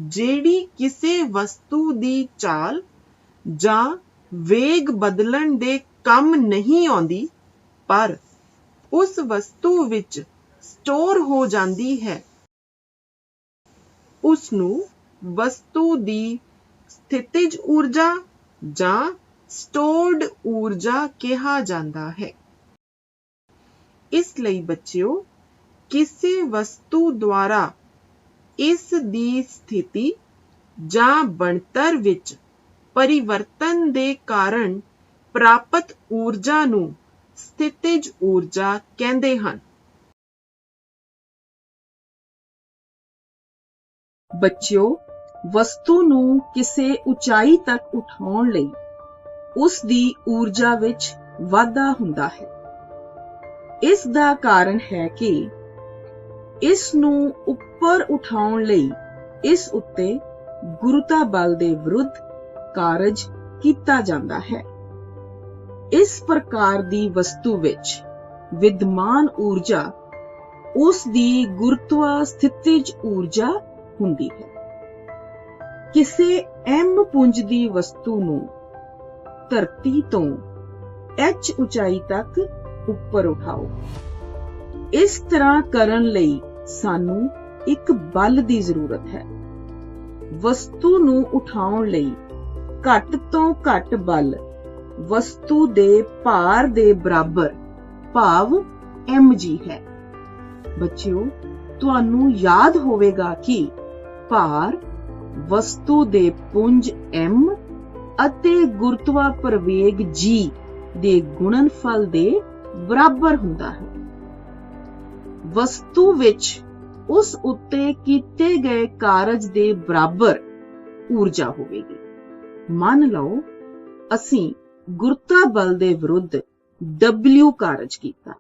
S1: ਜਿਹੜੀ ਕਿਸੇ ਵਸਤੂ ਦੀ ਚਾਲ ਜਾਂ ਵੇਗ ਬਦਲਣ ਦੇ ਕੰਮ ਨਹੀਂ ਆਉਂਦੀ, ਪਰ ਉਸ ਵਸਤੂ ਵਿੱਚ ਸਟੋਰ ਹੋ ਜਾਂਦੀ ਹੈ, ਉਸ ਨੂੰ ਵਸਤੂ ਦੀ ਸਥਿਤਿਜ ਊਰਜਾ ਜਾਂ ਸਟੋਰਡ ਊਰਜਾ ਕਿਹਾ ਜਾਂਦਾ ਹੈ। ਇਸ ਲਈ ਬੱਚਿਓ, ਕਿਸੇ ਵਸਤੂ ਦੁਆਰਾ ਇਸ ਦੀ ਸਥਿਤੀ ਜਾਂ ਬਣਤਰ ਵਿੱਚ ਪਰਿਵਰਤਨ ਦੇ ਕਾਰਨ ਪ੍ਰਾਪਤ ਊਰਜਾ ਨੂੰ ਸਥਿਤਿਜ ਊਰਜਾ ਕਹਿੰਦੇ ਹਨ।
S2: ਬੱਚਿਓ, ਵਸਤੂ ਨੂੰ ਕਿਸੇ ਉਚਾਈ ਤੱਕ ਉਠਾਉਣ ਲਈ ਉਸ ਦੀ ਊਰਜਾ ਵਿੱਚ ਵਾਧਾ ਹੁੰਦਾ ਹੈ। ਇਸ ਦਾ ਕਾਰਨ ਹੈ ਕਿ ਇਸ ਨੂੰ ਉੱਪਰ ਉਠਾਉਣ ਲਈ ਇਸ ਉੱਤੇ ਗੁਰੂਤਾ ਬਲ ਦੇ ਵਿਰੁੱਧ ਕਾਰਜ ਕੀਤਾ ਜਾਂਦਾ ਹੈ। ਇਸ ਪ੍ਰਕਾਰ ਦੀ ਵਸਤੂ ਵਿੱਚ ਵਿਦਮਾਨ ਊਰਜਾ ਉਸ ਦੀ ਗੁਰੂਤਵਾ ਸਥਿਤਿਜ ਊਰਜਾ ਹੁੰਦੀ ਹੈ। ਕਿਸੇ m ਪੁੰਜ ਦੀ ਵਸਤੂ ਨੂੰ ਧਰਤੀ ਤੋਂ h ਉਚਾਈ ਤੱਕ ਉੱਪਰ ਉਠਾਓ। ਇਸ ਤਰ੍ਹਾਂ ਕਰਨ ਲਈ ਸਾਨੂੰ ਇੱਕ ਬਲ ਦੀ ਜ਼ਰੂਰਤ ਹੈ। ਵਸਤੂ ਨੂੰ ਉਠਾਉਣ ਲਈ ਘੱਟ ਤੋਂ ਘੱਟ ਬਲ ਵਸਤੂ ਦੇ ਭਾਰ ਦੇ ਬਰਾਬਰ ਭਾਵ mg ਹੈ। ਬੱਚਿਓ, ਤੁਹਾਨੂੰ ਯਾਦ ਹੋਵੇਗਾ ਕਿ ਭਾਰ ਵਸਤੂ ਦੇ ਪੁੰਜ m ਅਤੇ ਗੁਰੂਤਵਾ ਪ੍ਰਵੇਗ g ਦੇ ਗੁਣਨਫਲ ਦੇ ਬਰਾਬਰ ਹੁੰਦਾ ਹੈ। ਵਸਤੂ ਵਿੱਚ ਉਸ ਉੱਤੇ ਕੀਤੇ ਗਏ ਕਾਰਜ ਦੇ ਬਰਾਬਰ ਊਰਜਾ ਹੋਵੇਗੀ। ਮੰਨ ਲਓ ਅਸੀਂ ਗੁਰੂਤਾ ਬਲ ਦੇ ਵਿਰੁੱਧ W ਕਾਰਜ ਕੀਤਾ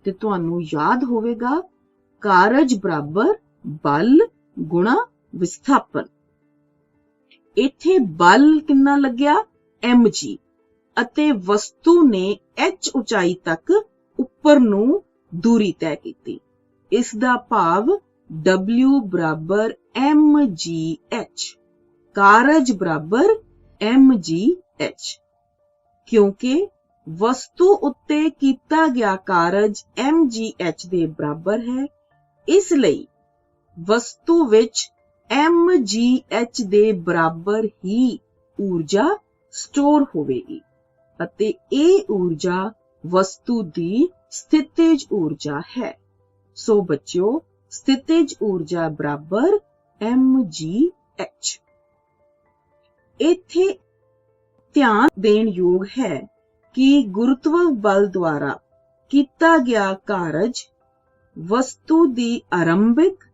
S2: ਤੇ ਤੁਹਾਨੂੰ ਯਾਦ ਹੋਵੇਗਾ ਕਾਰਜ ਬਰਾਬਰ ਬਲ ਗੁਣਾ ਵਿਸਥਾਪਨ। ਇੱਥੇ ਬਲ ਕਿੰਨਾ ਲੱਗਿਆ? mg, ਅਤੇ ਵਸਤੂ ਨੇ h ਉਚਾਈ ਤੱਕ ਉੱਪਰ ਨੂੰ ਦੂਰੀ ਤੈਅ ਕੀਤੀ। ਇਸ ਦਾ ਭਾਵ W ਬਰਾਬਰ mgh, ਕਾਰਜ ਬਰਾਬਰ mgh। ਕਿਉਂਕਿ ਵਸਤੂ ਉੱਤੇ ਕੀਤਾ ਗਿਆ ਕਾਰਜ mgh ਦੇ ਬਰਾਬਰ ਹੈ, ਇਸ ਲਈ ਵਸਤੂ ਵਿੱਚ mgh ਦੇ ਬਰਾਬਰ ਹੀ ਊਰਜਾ ਸਟੋਰ ਹੋਵੇਗੀ ਅਤੇ ਇਹ ਊਰਜਾ ਵਸਤੂ ਦੀ ਸਥਿਤਿਜ ਊਰਜਾ ਹੈ। ਸੋ ਬੱਚਿਓ, ਸਥਿਤਿਜ ਊਰਜਾ ਬਰਾਬਰ mgh। ਇੱਥੇ ਧਿਆਨ ਦੇਣ ਯੋਗ ਹੈ ਕਿ ਗੁਰੂਤਵ ਬਲ ਦੁਆਰਾ ਕੀਤਾ ਗਿਆ ਕਾਰਜ ਵਸਤੂ ਦੀ ਆਰੰਭਿਕ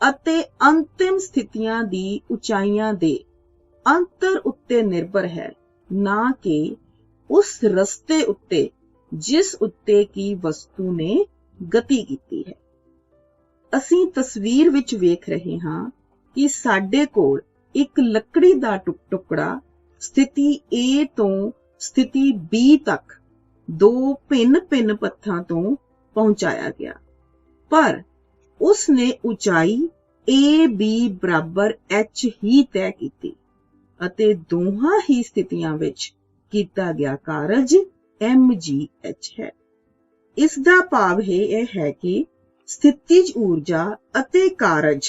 S2: ਅਤੇ ਅੰਤਿਮ ਸਥਿਤੀਆਂ ਦੀ ਉਚਾਈਆਂ ਦੇ ਅੰਤਰ ਉੱਤੇ ਨਿਰਭਰ ਹੈ, ਨਾ ਕਿ ਉਸ ਰਸਤੇ ਉੱਤੇ ਜਿਸ ਉੱਤੇ ਕੀ ਵਸਤੂ ਨੇ ਗਤੀ ਕੀਤੀ ਹੈ। ਅਸੀਂ ਤਸਵੀਰ ਵਿੱਚ ਵੇਖ ਰਹੇ ਹਾਂ ਕਿ ਸਾਡੇ ਕੋਲ ਇੱਕ ਲੱਕੜੀ ਦਾ ਟੁਕੜਾ ਸਥਿਤੀ A ਤੋਂ ਸਥਿਤੀ B ਤੱਕ ਦੋ ਭਿੰਨ ਪੱਥਾਂ ਤੋਂ ਪਹੁੰਚਾਇਆ ਗਿਆ, ਪਰ ਉਸ ਨੇ ਉਚਾਈ AB ਬਰਾਬਰ h ਹੀ ਤੈਅ ਕੀਤੀ ਅਤੇ ਦੋਹਾਂ ਹੀ ਸਥਿਤੀਆਂ ਵਿੱਚ ਕੀਤਾ ਗਿਆ ਕਾਰਜ mgh ਹੈ। ਇਸ ਦਾ ਭਾਵ ਇਹ ਹੈ ਕਿ ਸਥਿਤਿਜ ਊਰਜਾ ਅਤੇ ਕਾਰਜ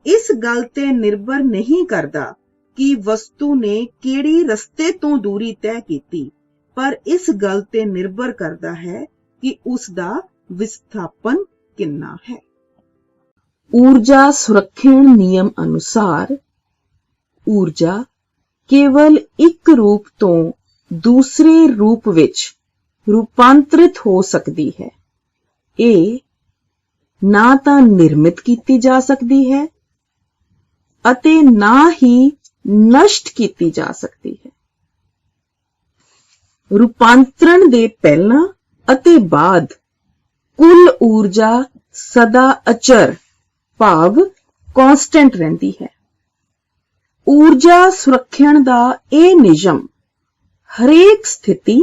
S2: ਇਸ ਗੱਲ ਤੇ ਨਿਰਭਰ ਨਹੀਂ ਕਰਦਾ ਕਿ ਵਸਤੂ ਨੇ ਕਿਹੜੀ ਰਸਤੇ ਤੋਂ ਦੂਰੀ ਤੈਅ ਕੀਤੀ, ਪਰ ਇਸ ਗੱਲ ਤੇ ਨਿਰਭਰ ਕਰਦਾ ਹੈ ਕਿ ਉਸ ਦਾ ਵਿਸਥਾਪਨ ਕਿੰਨਾ ਹੈ। ਊਰਜਾ ਸੁਰੱਖਿਅਣ ਨਿਯਮ ਅਨੁਸਾਰ ਊਰਜਾ ਕੇਵਲ ਇੱਕ ਰੂਪ ਤੋਂ ਦੂਸਰੇ ਰੂਪ ਵਿੱਚ ਰੂਪਾਂਤਰਿਤ ਹੋ ਸਕਦੀ ਹੈ। ਇਹ ਨਾ ਤਾਂ ਨਿਰਮਿਤ ਕੀਤੀ ਜਾ ਸਕਦੀ ਹੈ ਅਤੇ ਨਾ ਹੀ ਨਸ਼ਟ ਕੀਤੀ ਜਾ ਸਕਦੀ ਹੈ। ਰੂਪਾਂਤਰਣ ਦੇ ਪਹਿਲਾਂ ਅਤੇ ਬਾਅਦ ਕੁੱਲ ਊਰਜਾ ਸਦਾ ਅਚਰ ਭਾਵ ਕਾਂਸਟੈਂਟ ਰਹਿੰਦੀ ਹੈ। ਊਰਜਾ ਸੁਰੱਖਿਅਣ ਦਾ ਇਹ ਨਿਯਮ ਹਰੇਕ ਸਥਿਤੀ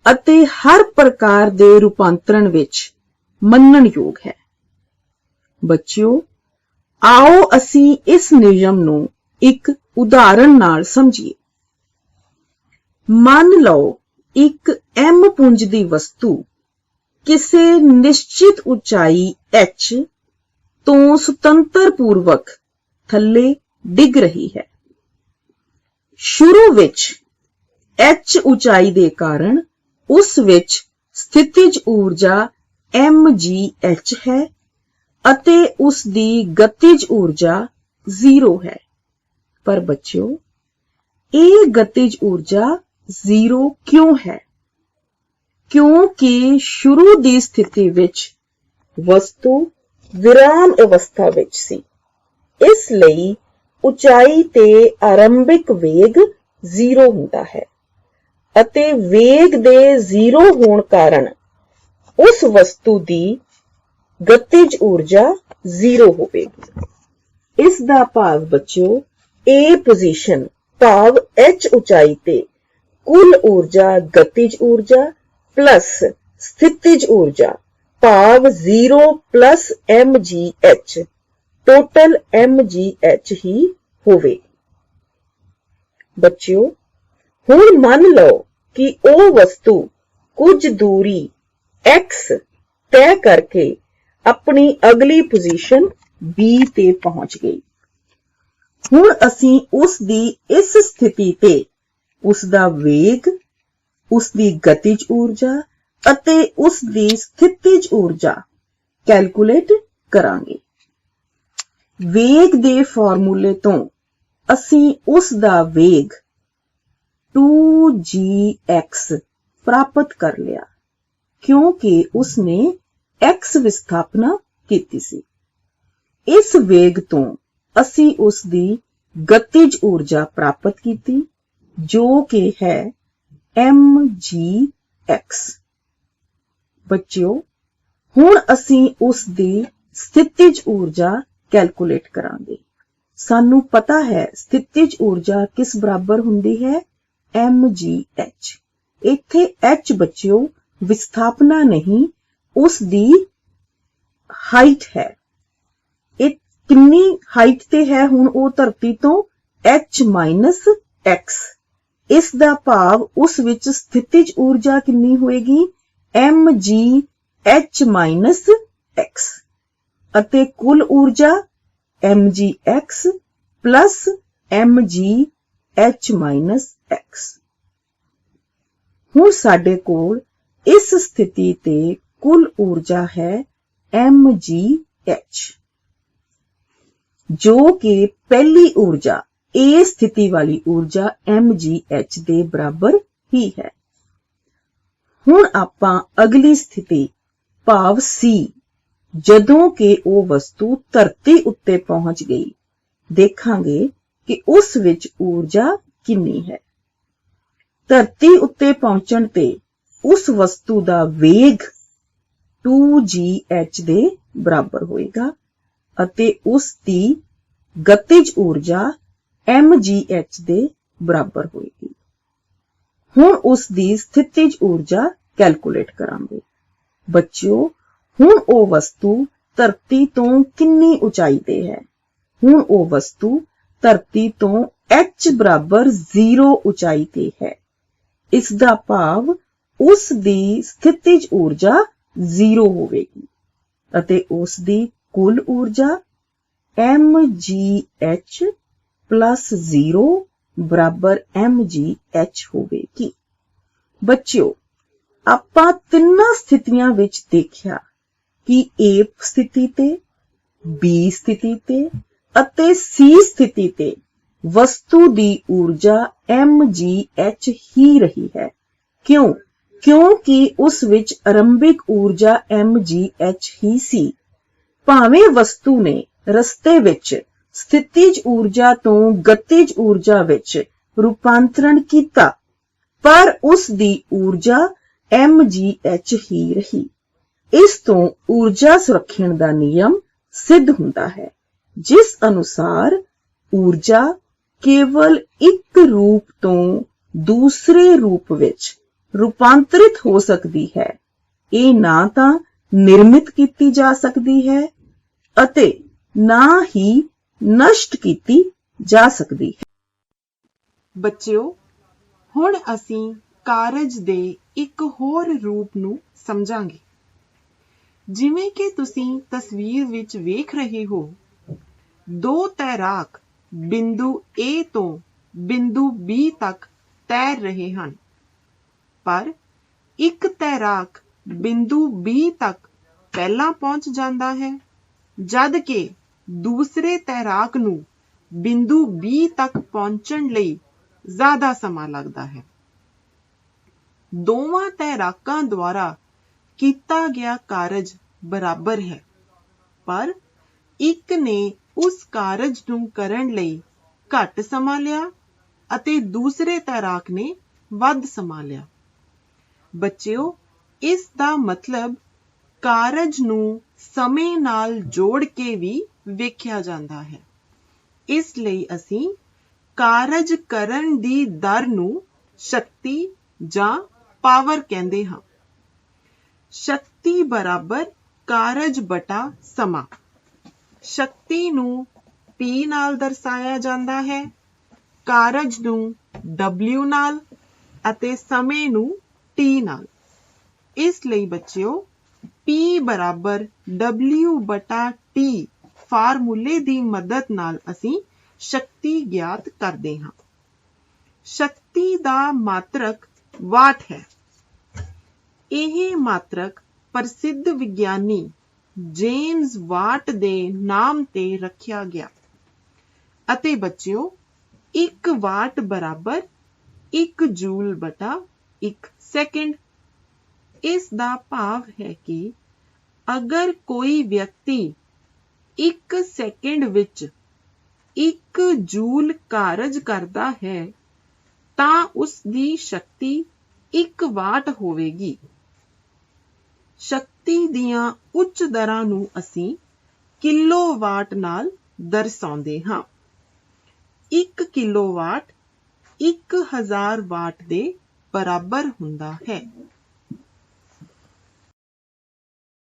S2: ਅਤੇ ਹਰ ਪ੍ਰਕਾਰ ਦੇ ਰੂਪਾਂਤਰਣ ਵਿੱਚ ਮੰਨਣਯੋਗ ਹੈ। ਬੱਚਿਓ, ਆਓ ਅਸੀਂ ਇਸ ਨਿਯਮ ਨੂੰ ਇੱਕ ਉਦਾਹਰਣ ਨਾਲ ਸਮਝੀਏ। ਮੰਨ ਲਓ ਇੱਕ m ਪੁੰਜ ਦੀ ਵਸਤੂ ਕਿਸੇ ਨਿਸ਼ਚਿਤ ਉਚਾਈ h ਤੋਂ ਸੁਤੰਤਰ ਪੂਰਵਕ ਥੱਲੇ ਡਿੱਗ ਰਹੀ ਹੈ। ਸ਼ੁਰੂ ਵਿੱਚ h ਉਚਾਈ ਦੇ ਕਾਰਨ ਉਸ ਵਿੱਚ ਸਥਿਤਿਜ ਊਰਜਾ mgh ਹੈ ਅਤੇ ਉਸ ਦੀ ਗਤਿਜ ਊਰਜਾ 0 ਹੈ। ਪਰ ਬੱਚਿਓ, ਇਹ ਗਤਿਜ ਊਰਜਾ 0 ਕਿਉਂ ਹੈ? ਕਿਉਂਕਿ ਸ਼ੁਰੂ ਦੀ ਸਥਿਤੀ ਵਿੱਚ ਵਸਤੂ ਵਿਰਾਮ ਅਵਸਥਾ ਵਿੱਚ ਸੀ। ਇਸ ਲਈ ਉਚਾਈ ਤੇ ਆਰੰਭਿਕ ਵੇਗ 0 ਹੁੰਦਾ ਹੈ ਅਤੇ ਵੇਗ ਦੇ 0 ਹੋਣ ਕਾਰਨ ਉਸ ਵਸਤੂ ਦੀ ਗਤਿਜ ਊਰਜਾ 0 ਹੋਵੇਗੀ। ਇਸ ਦਾ ਭਾਵ ਬੱਚਿਓ, A ਪੋਜੀਸ਼ਨ ਭਾਵ h ਉਚਾਈ ਤੇ ਕੁੱਲ ਊਰਜਾ ਗਤਿਜ ਊਰਜਾ ਪਲੱਸ ਸਥਿਤਿਜ ਊਰਜਾ ਭਾਵ 0 ਪਲੱਸ mgh ਟੋਟਲ mgh ਹੀ ਹੋਵੇਗੀ। ਬੱਚਿਓ, ਹੁਣ ਮੰਨ ਲਓ ਕਿ ਉਹ ਵਸਤੂ ਕੁਝ ਦੂਰੀ x ਤੈਅ ਕਰਕੇ ਆਪਣੀ ਅਗਲੀ ਪੋਜੀਸ਼ਨ B ਤੇ ਪਹੁੰਚ ਗਈ। ਹੁਣ ਅਸੀਂ ਉਸ ਦੀ ਇਸ ਸਥਿਤੀ ਤੇ ਉਸ ਦਾ ਵੇਗ, ਉਸ ਦੀ ਗਤਿਜ ਊਰਜਾ ਅਤੇ ਉਸ ਦੀ ਸਥਿਤਿਜ ਊਰਜਾ ਕੈਲਕੂਲੇਟ ਕਰਾਂਗੇ। ਵੇਗ ਦੇ ਫਾਰਮੂਲੇ ਤੋਂ ਅਸੀਂ ਉਸ ਦਾ ਵੇਗ 2gx ਪ੍ਰਾਪਤ ਕਰ ਲਿਆ ਕਿਉਂਕਿ ਉਸਨੇ x ਵਿਸਥਾਪਨਾ ਕੀਤੀ ਸੀ। ਇਸ ਵੇਗ ਤੋਂ ਅਸੀਂ ਉਸ ਦੀ ਗਤਿਜ ਊਰਜਾ ਪ੍ਰਾਪਤ ਕੀਤੀ ਜੋ ਕਿ ਹੈ mgx। ਬੱਚਿਓ, ਹੁਣ ਅਸੀਂ ਉਸ ਦੀ ਸਥਿਤਿਜ ਊਰਜਾ ਕੈਲਕੂਲੇਟ ਕਰਾਂਗੇ। ਸਾਨੂੰ ਪਤਾ ਹੈ ਸਥਿਤਿਜ ਊਰਜਾ ਕਿਸ ਬਰਾਬਰ ਹੁੰਦੀ ਹੈ? mgh। ਇੱਥੇ h ਬੱਚਿਓ ਵਿਸਥਾਪਨਾ ਨਹੀਂ, ਉਸ ਦੀ ਹਾਈਟ ਹੈ। ਇਹ ਕਿੰਨੀ ਹਾਈਟ ਤੇ ਹੈ? ਹੁਣ ਉਹ ਧਰਤੀ ਤੋਂ h - x। ਇਸ ਦਾ ਭਾਵ ਉਸ ਵਿੱਚ ਸਥਿਤਿਜ ਊਰਜਾ ਕਿੰਨੀ ਹੋਏਗੀ? mgh - x ਅਤੇ ਕੁੱਲ ਊਰਜਾ mgx plus mgh - x। ਹੁਣ ਸਾਡੇ ਕੋਲ ਇਸ ਸਥਿਤੀ ਤੇ ਕੁੱਲ ਊਰਜਾ ਹੈ mgh ਜੋ ਕਿ ਪਹਿਲੀ ਊਰਜਾ A ਸਥਿਤੀ ਵਾਲੀ ਊਰਜਾ mgh ਦੇ ਬਰਾਬਰ ਹੀ ਹੈ। ਹੁਣ ਆਪਾਂ ਅਗਲੀ ਸਥਿਤੀ ਭਾਵ C, ਜਦੋਂ ਕਿ ਉਹ ਵਸਤੂ ਧਰਤੀ ਉੱਤੇ ਪਹੁੰਚ ਗਈ, ਦੇਖਾਂਗੇ ਕਿ ਉਸ ਵਿੱਚ ਊਰਜਾ ਕਿੰਨੀ ਹੈ। ਧਰਤੀ ਉੱਤੇ ਪਹੁੰਚਣ ਤੇ ਉਸ ਵਸਤੂ ਦਾ ਵੇਗ 2gh ਦੇ ਬਰਾਬਰ ਹੋਏਗਾ ਅਤੇ ਉਸ ਦੀ ਗਤਿਜ ਊਰਜਾ mgh ਦੇ ਬਰਾਬਰ ਹੋਏਗੀ। ਹੁਣ ਉਸ ਦੀ ਸਥਿਤਿਜ ਊਰਜਾ ਕੈਲਕੂਲੇਟ ਕਰਾਂਗੇ। ਬੱਚਿਓ, ਹੁਣ ਉਹ ਵਸਤੂ ਧਰਤੀ ਤੋਂ ਕਿੰਨੀ ਉਚਾਈ ਤੇ ਹੈ? ਹੁਣ ਉਹ ਵਸਤੂ ਧਰਤੀ ਤੋਂ h ਬਰਾਬਰ 0 ਉਚਾਈ ਤੇ ਹੈ। ਇਸ ਦਾ ਭਾਵ ਉਸ ਦੀ ਸਥਿਤਿਜ ਊਰਜਾ 0 ਹੋਵੇਗੀ ਅਤੇ ਉਸ ਦੀ ਕੁੱਲ ਊਰਜਾ mgh plus 0 ਬਰਾਬਰ mgh ਹੋਵੇਗੀ। ਬੱਚਿਓ, ਆਪਾਂ ਤਿੰਨਾਂ ਸਥਿਤੀਆਂ ਵਿੱਚ ਦੇਖਿਆ ਕਿ A ਸਥਿਤੀ ਤੇ, B ਸਥਿਤੀ ਤੇ ਅਤੇ C ਸਥਿਤੀ ਤੇ ਵਸਤੂ ਦੀ ਊਰਜਾ mgh ਹੀ ਰਹੀ ਹੈ। ਕਿਉਂ? ਕਿਉਂਕਿ ਉਸ ਵਿੱਚ ਆਰੰਭਿਕ ਊਰਜਾ mgh ਹੀ ਸੀ। ਭਾਵੇਂ ਵਸਤੂ ਨੇ ਰਸਤੇ ਵਿੱਚ ਸਥਿਤਿਜ ਊਰਜਾ ਤੋਂ ਗਤਿਜ ਊਰਜਾ ਵਿੱਚ ਰੂਪਾਂਤਰਣ ਕੀਤਾ, ਪਰ ਉਸ ਦੀ ਊਰਜਾ mgh ਹੀ ਰਹੀ। ਇਸ ਤੋਂ ਊਰਜਾ ਸੁਰੱਖਿਅਣ ਦਾ ਨਿਯਮ ਸਿੱਧ ਹੁੰਦਾ ਹੈ, ਜਿਸ ਅਨੁਸਾਰ ਊਰਜਾ ਕੇਵਲ ਇੱਕ ਰੂਪ ਤੋਂ ਦੂਸਰੇ ਰੂਪ ਵਿੱਚ ਰੂਪਾਂਤਰਿਤ ਹੋ ਸਕਦੀ ਹੈ। ਇਹ ਨਾ ਤਾਂ ਨਿਰਮਿਤ ਕੀਤੀ ਜਾ ਸਕਦੀ ਹੈ ਅਤੇ ਨਾ ਹੀ ਨਸ਼ਟ ਕੀਤੀ ਜਾ ਸਕਦੀ ਹੈ।
S1: ਬੱਚਿਓ, ਹੁਣ ਅਸੀਂ ਕਾਰਜ ਦੇ ਇੱਕ ਹੋਰ ਰੂਪ ਨੂੰ ਸਮਝਾਂਗੇ। ਜਿਵੇਂ ਕਿ ਤੁਸੀਂ ਤਸਵੀਰ ਵਿੱਚ ਵੇਖ ਰਹੇ ਹੋ, ਦੋ ਤੈਰਾਕ ਬਿੰਦੂ A ਤੋਂ ਬਿੰਦੂ B ਤੱਕ ਤੈਰ ਰਹੇ ਹਨ, ਪਰ ਇੱਕ ਤੈਰਾਕ ਬਿੰਦੂ B ਤੱਕ ਪਹਿਲਾਂ ਪਹੁੰਚ ਜਾਂਦਾ ਹੈ, ਜਦ ਕਿ ਦੂਸਰੇ ਤੈਰਾਕ ਨੂੰ ਬਿੰਦੂ B ਤੱਕ ਪਹੁੰਚਣ ਲਈ ਜ਼ਿਆਦਾ ਸਮਾਂ ਲੱਗਦਾ ਹੈ। ਦੋਵਾਂ ਤੈਰਾਕਾਂ ਦੁਆਰਾ ਕੀਤਾ ਗਿਆ ਕਾਰਜ ਬਰਾਬਰ ਹੈ, ਪਰ ਇੱਕ ਨੇ ਉਸ ਕਾਰਜ ਨੂੰ ਕਰਨ ਲਈ ਘੱਟ ਸਮਾਂ ਲਿਆ ਅਤੇ ਦੂਸਰੇ ਤੈਰਾਕ ਨੇ ਵੱਧ ਸਮਾਂ ਲਿਆ। ਬੱਚਿਓ, ਇਸ ਦਾ ਮਤਲਬ ਕਾਰਜ ਨੂੰ ਸਮੇਂ ਨਾਲ ਜੋੜ ਕੇ ਵੀ ਵੇਖਿਆ ਜਾਂਦਾ ਹੈ। ਇਸ ਲਈ ਅਸੀਂ ਕਾਰਜ ਕਰਨ ਦੀ ਦਰ ਨੂੰ ਸ਼ਕਤੀ ਜਾਂ ਪਾਵਰ ਕਹਿੰਦੇ ਹਾਂ। ਸ਼ਕਤੀ ਬਰਾਬਰ ਕਾਰਜ ਬਟਾ ਸਮਾਂ। ਸ਼ਕਤੀ ਨੂੰ P ਨਾਲ ਦਰਸਾਇਆ ਜਾਂਦਾ ਹੈ, ਕਾਰਜ ਨੂੰ W ਨਾਲ ਅਤੇ ਸਮੇਂ ਨੂੰ T ਨਾਲ। ਇਸ ਲਈ ਬੱਚਿਓ, P ਬਰਾਬਰ W ਬਟਾ T ਫਾਰਮੂਲੇ ਦੀ ਮਦਦ ਨਾਲ ਅਸੀਂ ਸ਼ਕਤੀ ਗਿਆਤ ਕਰਦੇ ਹਾਂ। ਸ਼ਕਤੀ ਦਾ ਮਾਤਰਕ ਵਾਟ ਹੈ। ਇਹ ਮਾਤਰਕ ਪ੍ਰਸਿੱਧ ਵਿਗਿਆਨੀ ਜੇਮਸ ਵਾਟ ਦੇ ਨਾਮ ਤੇ ਰੱਖਿਆ ਗਿਆ। ਅਤੇ ਬੱਚਿਓ, 1 ਵਾਟ ਬਰਾਬਰ 1 ਜੂਲ ਬਟਾ 1 ਸੈਕਿੰਡ। ਇਸ ਦਾ ਭਾਵ ਹੈ ਕਿ ਅਗਰ ਕੋਈ ਵਿਅਕਤੀ 1 ਸੈਕਿੰਡ ਵਿੱਚ 1 ਜੂਲ ਕਾਰਜ ਕਰਦਾ ਹੈ ਤਾਂ ਉਸ ਦੀ ਸ਼ਕਤੀ 1 ਵਾਟ ਹੋਵੇਗੀ। ਸ਼ਕਤੀ ਦੀਆਂ ਉੱਚ ਦਰਾਂ ਨੂੰ ਅਸੀਂ ਕਿਲੋਵਾਟ ਨਾਲ ਦਰਸਾਉਂਦੇ ਹਾਂ। 1 ਕਿਲੋਵਾਟ 1000 ਵਾਟ ਦੇ ਬਰਾਬਰ ਹੁੰਦਾ ਹੈ।